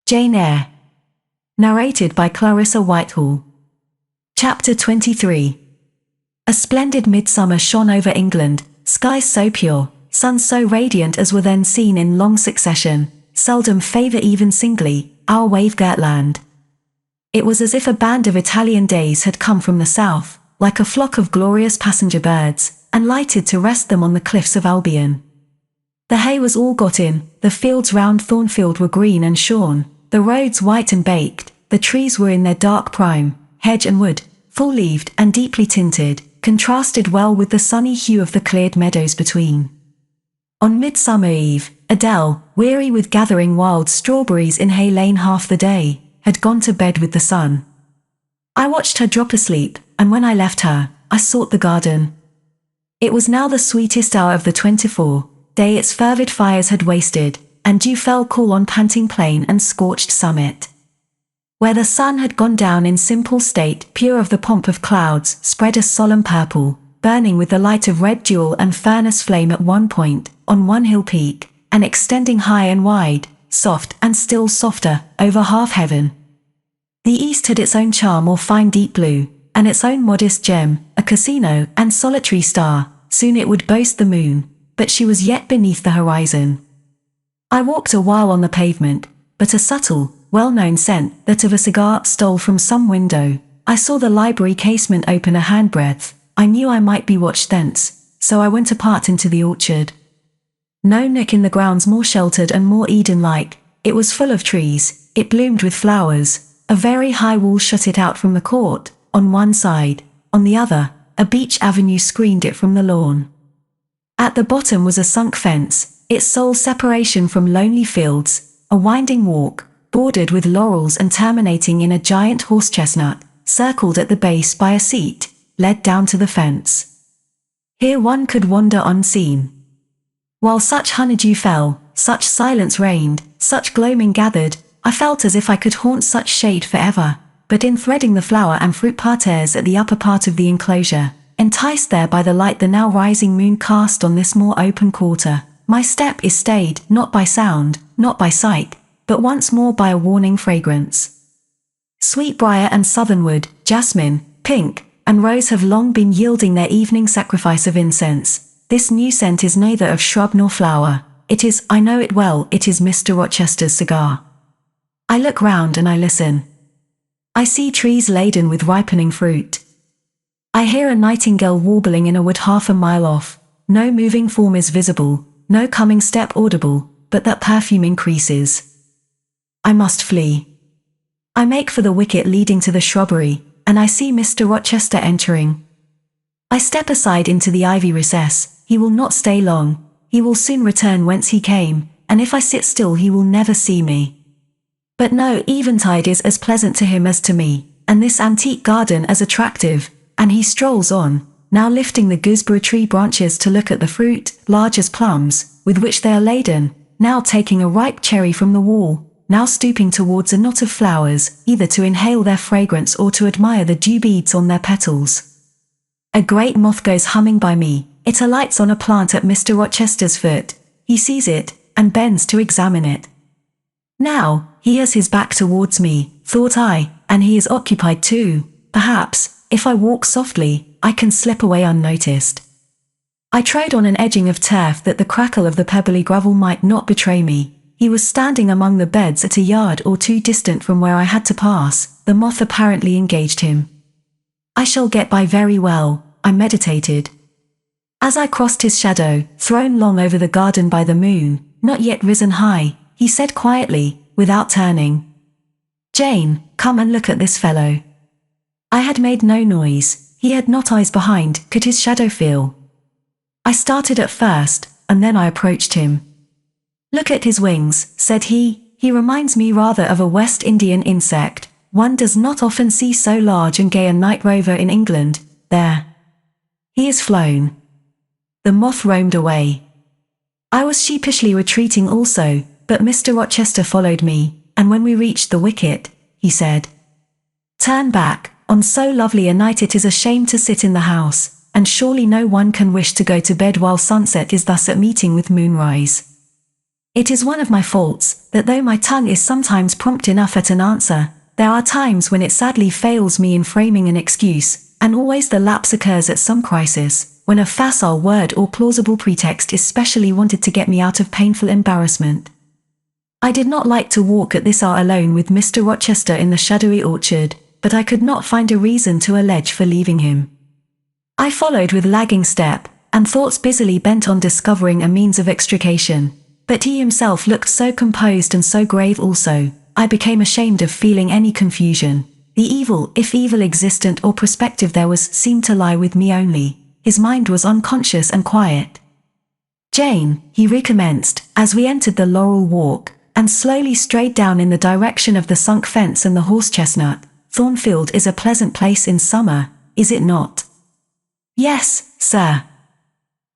Jane Eyre. Narrated by Clarissa Whitehall. Chapter 23. A splendid midsummer shone over England, skies so pure, suns so radiant as were then seen in long succession, seldom favour even singly, our wave-girt land. It was as if a band of Italian days had come from the south, like a flock of glorious passenger birds, and lighted to rest them on the cliffs of Albion. The hay was all got in, the fields round Thornfield were green and shorn, the roads white and baked, the trees were in their dark prime, hedge and wood, full-leaved and deeply tinted, contrasted well with the sunny hue of the cleared meadows between. On Midsummer Eve, Adele, weary with gathering wild strawberries in Hay Lane half the day, had gone to bed with the sun. I watched her drop asleep, and when I left her, I sought the garden. It was now the sweetest hour of the 24th day its fervid fires had wasted, and dew fell cool on panting plain and scorched summit. Where the sun had gone down in simple state, pure of the pomp of clouds, spread a solemn purple, burning with the light of red jewel and furnace flame at one point, on one hill peak, and extending high and wide, soft and still softer, over half heaven. The east had its own charm or fine deep blue, and its own modest gem, a casino and solitary star. Soon it would boast the moon, but she was yet beneath the horizon. I walked a while on the pavement, but a subtle, well-known scent, that of a cigar, stole from some window. I saw the library casement open a handbreadth. I knew I might be watched thence, so I went apart into the orchard. No nook in the grounds more sheltered and more Eden-like. It was full of trees, it bloomed with flowers. A very high wall shut it out from the court, on one side. On the other, a beech avenue screened it from the lawn. At the bottom was a sunk fence, its sole separation from lonely fields, a winding walk, bordered with laurels and terminating in a giant horse-chestnut, circled at the base by a seat, led down to the fence. Here one could wander unseen. While such honeydew fell, such silence reigned, such gloaming gathered, I felt as if I could haunt such shade forever, but in threading the flower and fruit parterres at the upper part of the enclosure, enticed there by the light the now rising moon cast on this more open quarter, my step is stayed, not by sound, not by sight, but once more by a warning fragrance. Sweetbriar and southernwood, jasmine, pink, and rose have long been yielding their evening sacrifice of incense. This new scent is neither of shrub nor flower. It is, I know it well, it is Mr. Rochester's cigar. I look round and I listen. I see trees laden with ripening fruit. I hear a nightingale warbling in a wood half a mile off. No moving form is visible, no coming step audible, but that perfume increases. I must flee. I make for the wicket leading to the shrubbery, and I see Mr. Rochester entering. I step aside into the ivy recess. He will not stay long. He will soon return whence he came, and if I sit still he will never see me. But no, eventide is as pleasant to him as to me, and this antique garden as attractive, and he strolls on, now lifting the gooseberry tree branches to look at the fruit, large as plums, with which they are laden, now taking a ripe cherry from the wall, now stooping towards a knot of flowers, either to inhale their fragrance or to admire the dew beads on their petals. A great moth goes humming by me. It alights on a plant at Mr. Rochester's foot. He sees it, and bends to examine it. Now, he has his back towards me, thought I, and he is occupied too. Perhaps, if I walk softly, I can slip away unnoticed. I trode on an edging of turf that the crackle of the pebbly gravel might not betray me. He was standing among the beds at a yard or two distant from where I had to pass. The moth apparently engaged him. I shall get by very well, I meditated. As I crossed his shadow, thrown long over the garden by the moon, not yet risen high, he said quietly, without turning, "Jane, come and look at this fellow." I had made no noise. He had not eyes behind. Could his shadow feel? I started at first, and then I approached him. "Look at his wings," said he. "He reminds me rather of a West Indian insect. One does not often see so large and gay a night rover in England. There. He is flown." The moth roamed away. I was sheepishly retreating also, but Mr. Rochester followed me, and when we reached the wicket, he said, "Turn back. On so lovely a night it is a shame to sit in the house, and surely no one can wish to go to bed while sunset is thus at meeting with moonrise." It is one of my faults, that though my tongue is sometimes prompt enough at an answer, there are times when it sadly fails me in framing an excuse, and always the lapse occurs at some crisis, when a facile word or plausible pretext is specially wanted to get me out of painful embarrassment. I did not like to walk at this hour alone with Mr. Rochester in the shadowy orchard, but I could not find a reason to allege for leaving him. I followed with lagging step, and thoughts busily bent on discovering a means of extrication, but he himself looked so composed and so grave also, I became ashamed of feeling any confusion. The evil, if evil existent or prospective there was, seemed to lie with me only. His mind was unconscious and quiet. "Jane," he recommenced, as we entered the laurel walk, and slowly strayed down in the direction of the sunk fence and the horse-chestnut, "Thornfield is a pleasant place in summer, is it not?" "Yes, sir."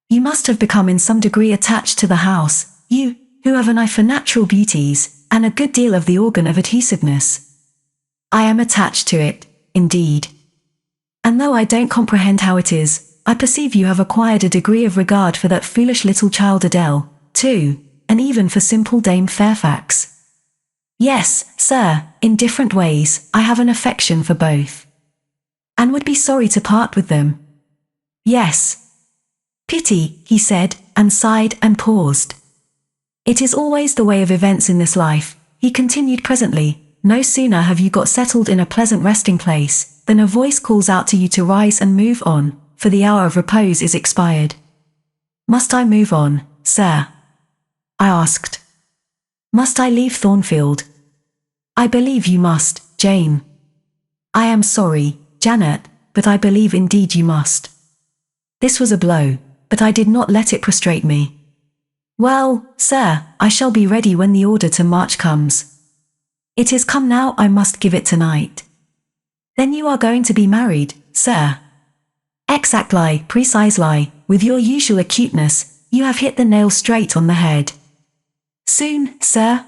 "You must have become in some degree attached to the house, you, who have an eye for natural beauties, and a good deal of the organ of adhesiveness." "I am attached to it, indeed. And though I don't comprehend how it is, I perceive you have acquired a degree of regard for that foolish little child Adele, too, and even for simple Dame Fairfax." "Yes, sir, in different ways, I have an affection for both." "And would be sorry to part with them." "Yes." "Pity," he said, and sighed and paused. "It is always the way of events in this life," he continued presently. "No sooner have you got settled in a pleasant resting place, than a voice calls out to you to rise and move on, for the hour of repose is expired." "Must I move on, sir?" I asked. "Must I leave Thornfield?" "I believe you must, Jane." "I am sorry, Janet, but I believe indeed you must." This was a blow, but I did not let it prostrate me. "Well, sir, I shall be ready when the order to march comes." "It is come now, I must give it tonight." "Then you are going to be married, sir?" "Exactly, precisely, with your usual acuteness, you have hit the nail straight on the head." "Soon, sir?"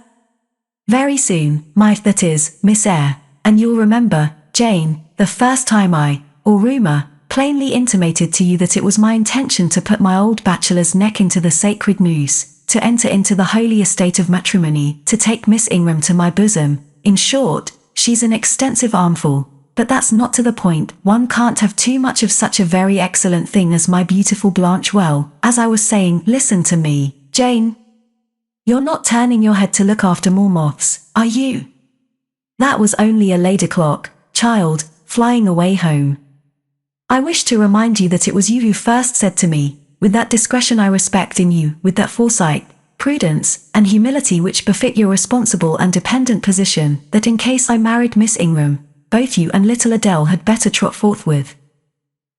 "Very soon, that is, Miss Eyre, and you'll remember, Jane, the first time or rumour, plainly intimated to you that it was my intention to put my old bachelor's neck into the sacred noose, to enter into the holy estate of matrimony, to take Miss Ingram to my bosom. In short, she's an extensive armful, but that's not to the point. One can't have too much of such a very excellent thing as my beautiful Blanche. Well, as I was saying, listen to me, Jane. You're not turning your head to look after more moths, are you? That was only a lady clock, child, flying away home. I wish to remind you that it was you who first said to me, with that discretion I respect in you, with that foresight, prudence, and humility which befit your responsible and dependent position, that in case I married Miss Ingram, both you and little Adele had better trot forthwith.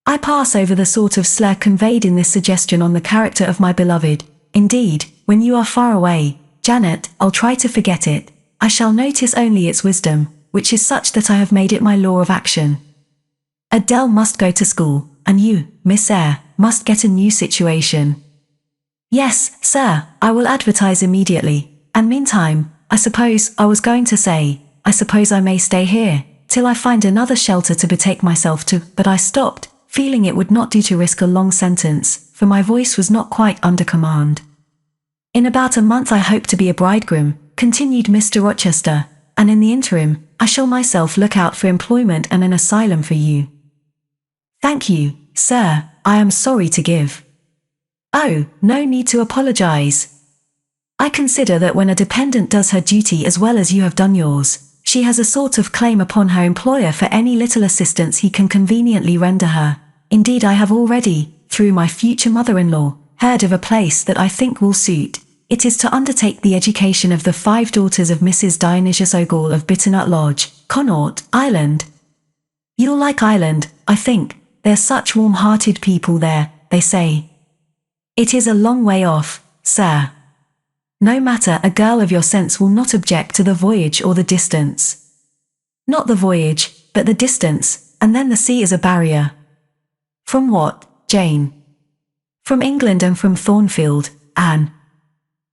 I pass over the sort of slur conveyed in this suggestion on the character of my beloved. Indeed, when you are far away, Janet, I'll try to forget it. I shall notice only its wisdom, which is such that I have made it my law of action. Adele must go to school, and you, Miss Eyre, must get a new situation. Yes, sir, I will advertise immediately, and meantime, I suppose I may stay here, till I find another shelter to betake myself to. But I stopped, feeling it would not do to risk a long sentence, for my voice was not quite under command. In about a month I hope to be a bridegroom, continued Mr. Rochester, and in the interim, I shall myself look out for employment and an asylum for you. Thank you, sir, I am sorry to give. Oh, no need to apologize. I consider that when a dependent does her duty as well as you have done yours, she has a sort of claim upon her employer for any little assistance he can conveniently render her. Indeed, I have already, through my future mother-in-law, heard of a place that I think will suit. It is to undertake the education of the 5 daughters of Mrs. Dionysius Ogle of Bitternut Lodge, Connaught, Ireland. You'll like Ireland, I think. They're such warm-hearted people there, they say. It is a long way off, sir. No matter, a girl of your sense will not object to the voyage or the distance. Not the voyage, but the distance, and then the sea is a barrier. From what, Jane? From England and from Thornfield, Anne.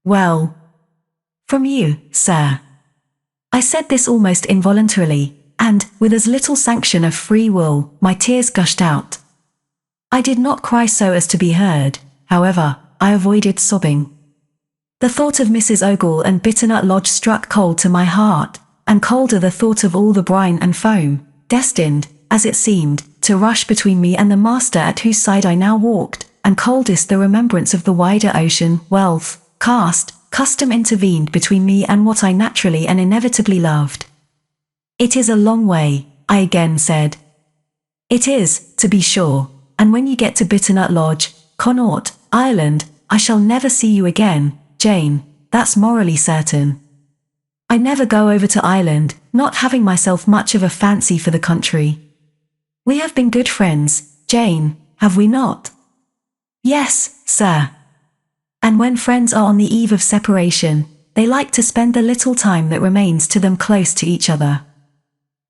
Well, from you, sir. I said this almost involuntarily, and, with as little sanction of free will, my tears gushed out. I did not cry so as to be heard, however, I avoided sobbing. The thought of Mrs. Ogle and Bitternut Lodge struck cold to my heart, and colder the thought of all the brine and foam, destined, as it seemed, to rush between me and the master at whose side I now walked, and coldest the remembrance of the wider ocean, wealth, caste, custom intervened between me and what I naturally and inevitably loved. It is a long way, I again said. It is, to be sure, and when you get to Bitternut Lodge, Connaught, Ireland, I shall never see you again, Jane, that's morally certain. I never go over to Ireland, not having myself much of a fancy for the country. We have been good friends, Jane, have we not? Yes, sir. And when friends are on the eve of separation, they like to spend the little time that remains to them close to each other.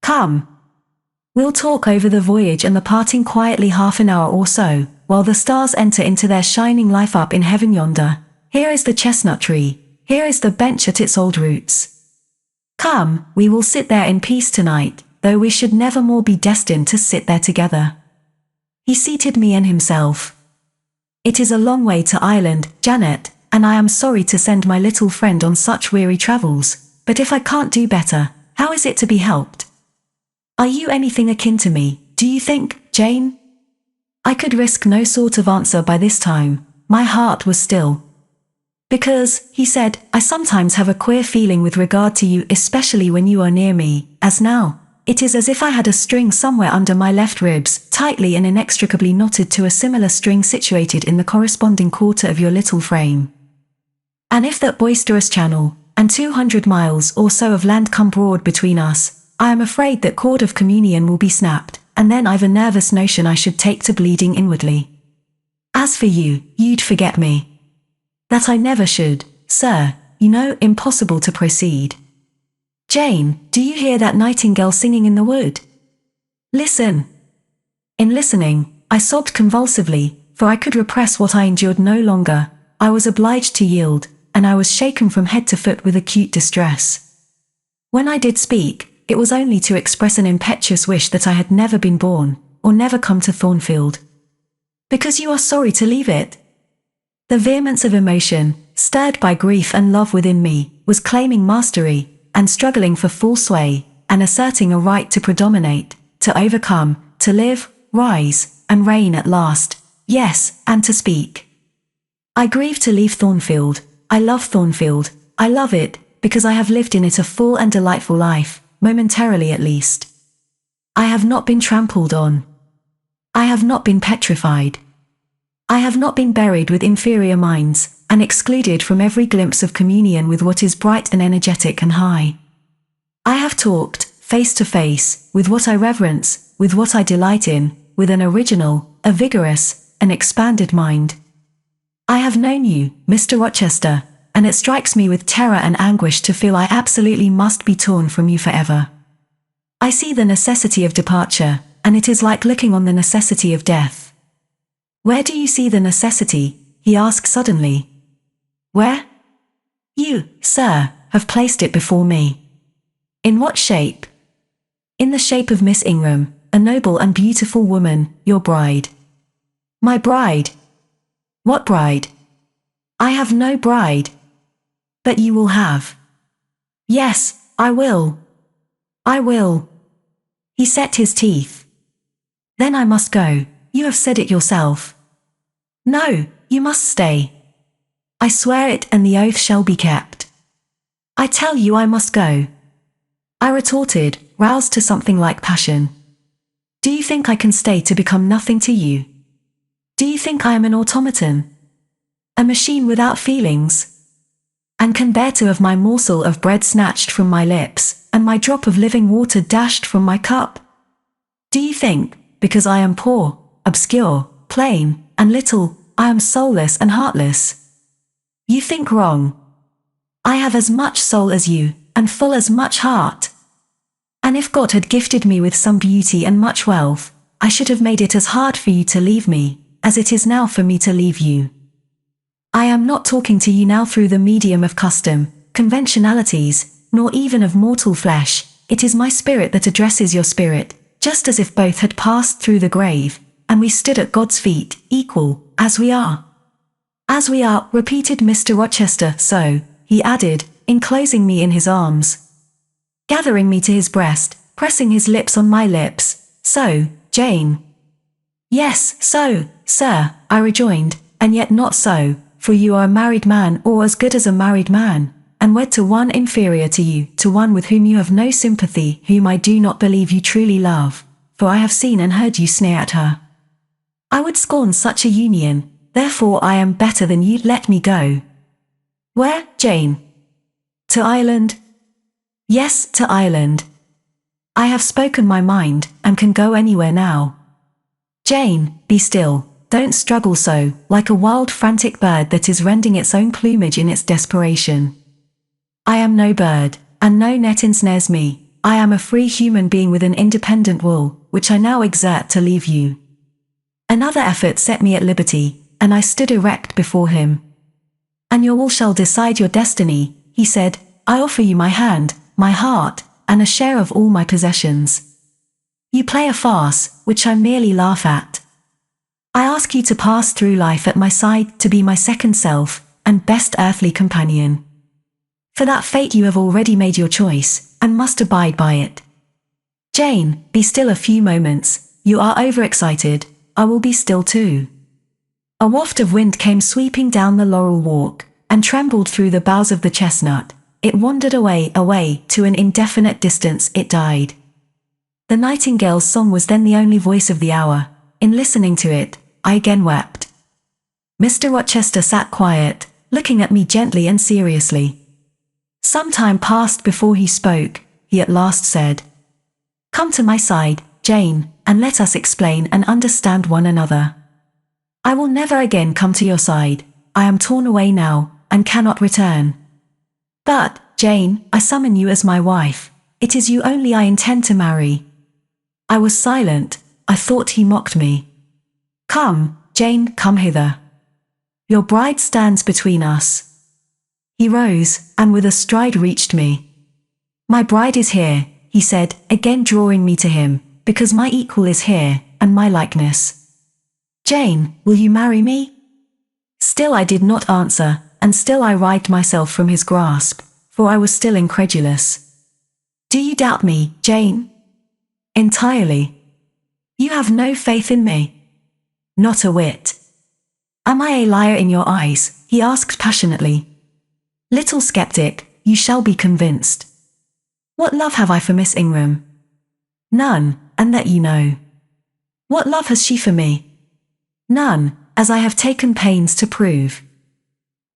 Come. We'll talk over the voyage and the parting quietly half an hour or so, while the stars enter into their shining life up in heaven yonder. Here is the chestnut tree, here is the bench at its old roots. Come, we will sit there in peace tonight, though we should never more be destined to sit there together. He seated me and himself. It is a long way to Ireland, Janet, and I am sorry to send my little friend on such weary travels, but if I can't do better, how is it to be helped? Are you anything akin to me, do you think, Jane? I could risk no sort of answer by this time. My heart was still. Because, he said, I sometimes have a queer feeling with regard to you, especially when you are near me, as now. It is as if I had a string somewhere under my left ribs, tightly and inextricably knotted to a similar string situated in the corresponding quarter of your little frame. And if that boisterous channel, and 200 miles or so of land come broad between us, I am afraid that cord of communion will be snapped, and then I've a nervous notion I should take to bleeding inwardly. As for you, you'd forget me. That I never should, sir, you know, impossible to proceed. Jane, do you hear that nightingale singing in the wood? Listen. In listening, I sobbed convulsively, for I could repress what I endured no longer. I was obliged to yield, and I was shaken from head to foot with acute distress. When I did speak, it was only to express an impetuous wish that I had never been born, or never come to Thornfield. Because you are sorry to leave it? The vehemence of emotion, stirred by grief and love within me, was claiming mastery, and struggling for full sway, and asserting a right to predominate, to overcome, to live, rise, and reign at last, yes, and to speak. I grieve to leave Thornfield. I love Thornfield. I love it, because I have lived in it a full and delightful life, momentarily at least. I have not been trampled on. I have not been petrified. I have not been buried with inferior minds, and excluded from every glimpse of communion with what is bright and energetic and high. I have talked, face to face, with what I reverence, with what I delight in, with an original, a vigorous, an expanded mind. I have known you, Mr. Rochester, and it strikes me with terror and anguish to feel I absolutely must be torn from you forever. I see the necessity of departure, and it is like looking on the necessity of death. Where do you see the necessity? He asked suddenly. Where? You, sir, have placed it before me. In what shape? In the shape of Miss Ingram, a noble and beautiful woman, your bride. My bride? What bride? I have no bride. But you will have. Yes, I will. I will. He set his teeth. Then I must go. You have said it yourself. No, you must stay. I swear it, and the oath shall be kept. I tell you I must go. I retorted, roused to something like passion. Do you think I can stay to become nothing to you? Do you think I am an automaton? A machine without feelings? And can bear to have my morsel of bread snatched from my lips, and my drop of living water dashed from my cup? Do you think, because I am poor, obscure, plain, and little, I am soulless and heartless? You think wrong. I have as much soul as you, and full as much heart. And if God had gifted me with some beauty and much wealth, I should have made it as hard for you to leave me, as it is now for me to leave you. I am not talking to you now through the medium of custom, conventionalities, nor even of mortal flesh. It is my spirit that addresses your spirit, just as if both had passed through the grave, and we stood at God's feet, equal, as we are. As we are, repeated Mr. Rochester, so, he added, enclosing me in his arms, gathering me to his breast, pressing his lips on my lips. So, Jane. Yes, so, sir, I rejoined, and yet not so, for you are a married man, or as good as a married man, and wed to one inferior to you, to one with whom you have no sympathy, whom I do not believe you truly love, for I have seen and heard you sneer at her. I would scorn such a union, therefore I am better than you. Let me go. Where, Jane? To Ireland? Yes, to Ireland. I have spoken my mind, and can go anywhere now. Jane, be still, don't struggle so, like a wild frantic bird that is rending its own plumage in its desperation. I am no bird, and no net ensnares me. I am a free human being with an independent will, which I now exert to leave you. Another effort set me at liberty, and I stood erect before him. And your will shall decide your destiny, he said. I offer you my hand, my heart, and a share of all my possessions. You play a farce, which I merely laugh at. I ask you to pass through life at my side, to be my second self, and best earthly companion. For that fate you have already made your choice, and must abide by it. Jane, be still a few moments, you are overexcited, I will be still too. A waft of wind came sweeping down the laurel walk, and trembled through the boughs of the chestnut. It wandered away, to an indefinite distance. It died. The nightingale's song was then the only voice of the hour. In listening to it, I again wept. Mr. Rochester sat quiet, looking at me gently and seriously. Some time passed before he spoke. He at last said, "Come to my side, Jane, and let us explain and understand one another. I will never again come to your side. I am torn away now, and cannot return. But, Jane, I summon you as my wife. It is you only I intend to marry." I was silent. I thought he mocked me. "Come, Jane, come hither. Your bride stands between us." He rose, and with a stride reached me. "My bride is here," he said, again drawing me to him, "because my equal is here, and my likeness. Jane, will you marry me?" Still I did not answer, and still I writhed myself from his grasp, for I was still incredulous. "Do you doubt me, Jane?" "Entirely." "You have no faith in me?" "Not a whit." "Am I a liar in your eyes?" he asked passionately. "Little skeptic, you shall be convinced. What love have I for Miss Ingram?" "None, and that you know." "What love has she for me?" "None, as I have taken pains to prove."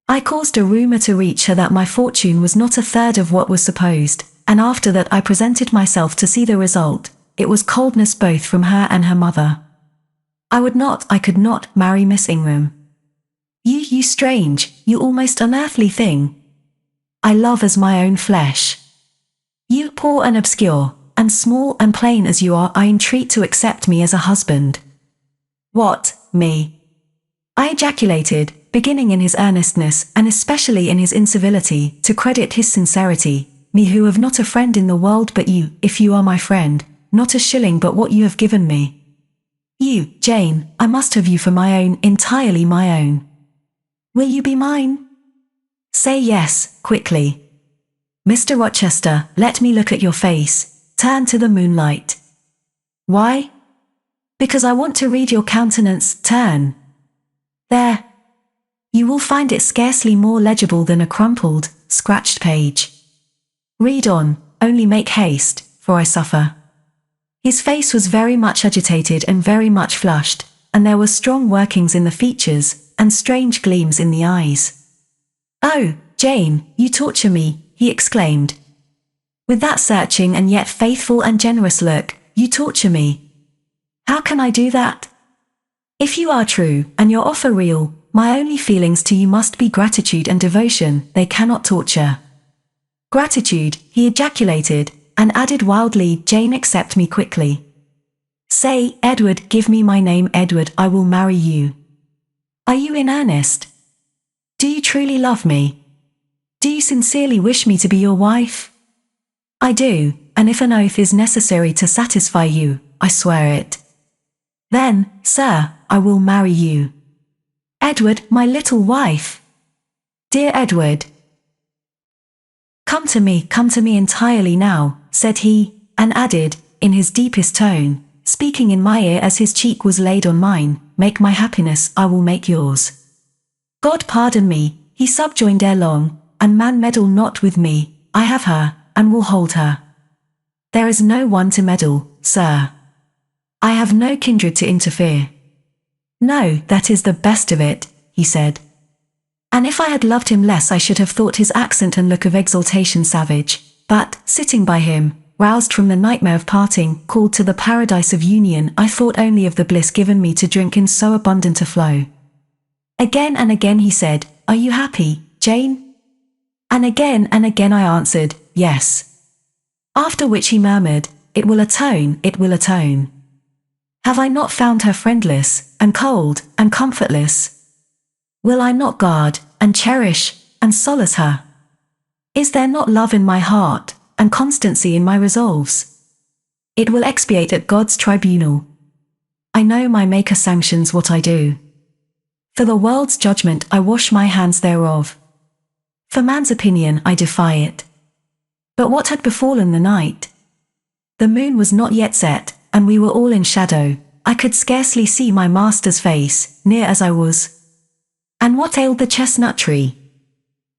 I caused a rumor to reach her that my fortune was not a third of what was supposed, and after that I presented myself to see the result. It was coldness both from her and her mother. I could not marry Miss Ingram. You strange, you almost unearthly thing. I love as my own flesh. You poor and obscure, and small and plain as you are, I entreat to accept me as a husband. "What, me?" I ejaculated, beginning in his earnestness, and especially in his incivility, to credit his sincerity. "Me who have not a friend in the world but you, if you are my friend, not a shilling but what you have given me. You, Jane, I must have you for my own, entirely my own. Will you be mine? Say yes, quickly. Mr. Rochester, let me look at your face. Turn to the moonlight." "Why?" "Because I want to read your countenance. Turn. There. You will find it scarcely more legible than a crumpled, scratched page. Read on, only make haste, for I suffer." His face was very much agitated and very much flushed, and there were strong workings in the features, and strange gleams in the eyes. "Oh, Jane, you torture me," he exclaimed. "With that searching and yet faithful and generous look, you torture me. How can I do that? If you are true, and your offer real, my only feelings to you must be gratitude and devotion. They cannot torture." "Gratitude," he ejaculated, and added wildly, "Jane, accept me quickly. Say, Edward, give me my name, Edward, I will marry you. Are you in earnest? Do you truly love me? Do you sincerely wish me to be your wife?" "I do, and if an oath is necessary to satisfy you, I swear it." "Then, sir, I will marry you." Edward, my little wife. Dear Edward. Come to me entirely now, said he, and added, in his deepest tone, speaking in my ear as his cheek was laid on mine, make my happiness, I will make yours. God pardon me, he subjoined ere long, and man meddle not with me, I have her, and will hold her. There is no one to meddle, sir. I have no kindred to interfere. No, that is the best of it, he said. And if I had loved him less I should have thought his accent and look of exultation savage, but, sitting by him, roused from the nightmare of parting, called to the paradise of union, I thought only of the bliss given me to drink in so abundant a flow. Again and again he said, Are you happy, Jane? And again I answered, Yes. After which he murmured, It will atone, it will atone. Have I not found her friendless, and cold, and comfortless? Will I not guard, and cherish, and solace her? Is there not love in my heart, and constancy in my resolves? It will expiate at God's tribunal. I know my Maker sanctions what I do. For the world's judgment I wash my hands thereof. For man's opinion I defy it. But what had befallen the night? The moon was not yet set, and we were all in shadow. I could scarcely see my master's face, near as I was. And what ailed the chestnut tree?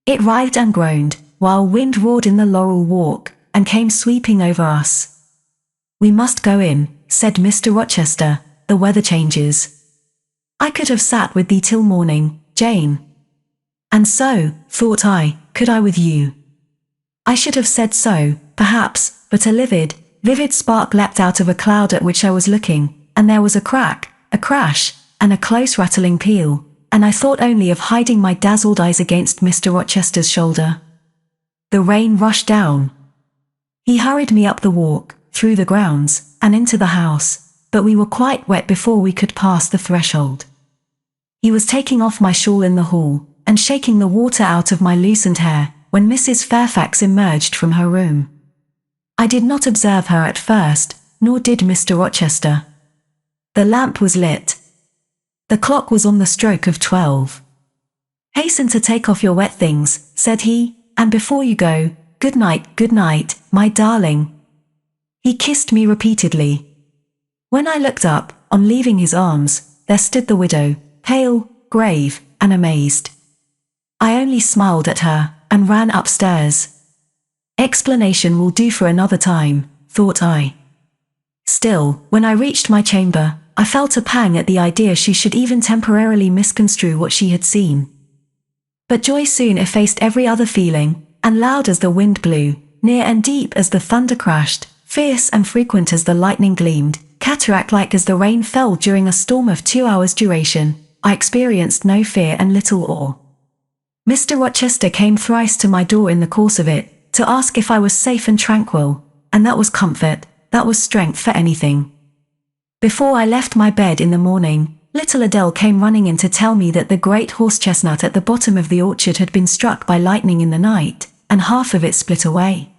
It writhed and groaned, while wind roared in the laurel walk, and came sweeping over us. We must go in, said Mr. Rochester, the weather changes. I could have sat with thee till morning, Jane. And so, thought I, could I with you. I should have said so, perhaps, but a vivid spark leapt out of a cloud at which I was looking, and there was a crack, a crash, and a close rattling peal, and I thought only of hiding my dazzled eyes against Mr. Rochester's shoulder. The rain rushed down. He hurried me up the walk, through the grounds, and into the house, but we were quite wet before we could pass the threshold. He was taking off my shawl in the hall, and shaking the water out of my loosened hair, when Mrs. Fairfax emerged from her room. I did not observe her at first, nor did Mr. Rochester. The lamp was lit. The clock was on the stroke of 12. Hasten to take off your wet things, said he, and before you go, good night, my darling. He kissed me repeatedly. When I looked up, on leaving his arms, there stood the widow, pale, grave, and amazed. I only smiled at her, and ran upstairs. Explanation will do for another time, thought I. Still, when I reached my chamber, I felt a pang at the idea she should even temporarily misconstrue what she had seen. But joy soon effaced every other feeling, and loud as the wind blew, near and deep as the thunder crashed, fierce and frequent as the lightning gleamed, cataract-like as the rain fell during a storm of 2 hours' duration, I experienced no fear and little awe. Mr. Rochester came thrice to my door in the course of it, to ask if I was safe and tranquil, and that was comfort, that was strength for anything. Before I left my bed in the morning, little Adele came running in to tell me that the great horse-chestnut at the bottom of the orchard had been struck by lightning in the night, and half of it split away.